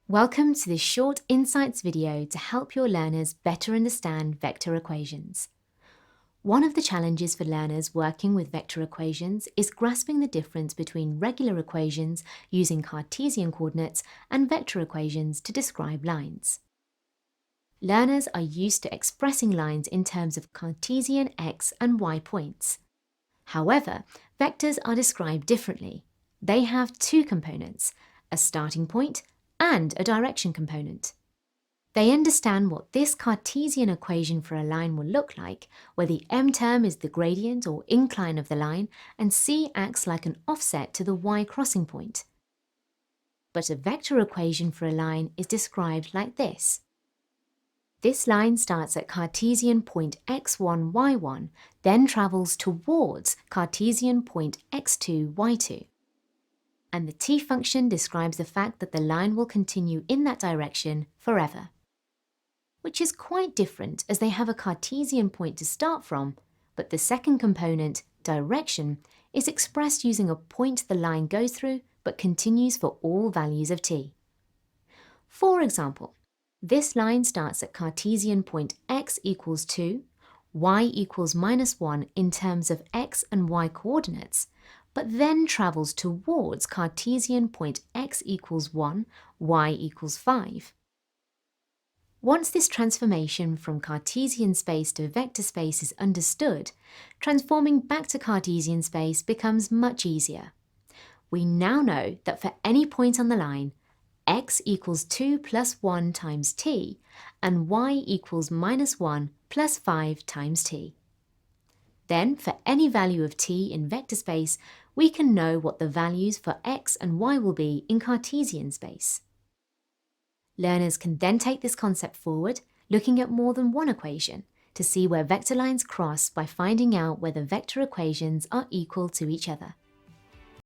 Welcome to this short insights video to help your learners better understand vector equations. One of the challenges for learners working with vector equations is grasping the difference between regular equations using Cartesian coordinates and vector equations to describe lines. Learners are used to expressing lines in terms of Cartesian x and y points. However, vectors are described differently. They have two components, a starting point and a direction component. They understand what this Cartesian equation for a line will look like, where the m term is the gradient or incline of the line and c acts like an offset to the y crossing point. But a vector equation for a line is described like this. This line starts at Cartesian point x1, y1, then travels towards Cartesian point x2, y2. And the t function describes the fact that the line will continue in that direction forever. Which is quite different as they have a Cartesian point to start from, but the second component, direction, is expressed using a point the line goes through but continues for all values of t. For example, this line starts at Cartesian point x equals 2, y equals -1 in terms of x and y coordinates, but then travels towards Cartesian point x equals 1, y equals 5. Once this transformation from Cartesian space to vector space is understood, transforming back to Cartesian space becomes much easier. We now know that for any point on the line, x equals 2 plus 1 times t, and y equals -1 plus 5 times t. Then, for any value of t in vector space, we can know what the values for x and y will be in Cartesian space. Learners can then take this concept forward, looking at more than one equation, to see where vector lines cross by finding out whether vector equations are equal to each other.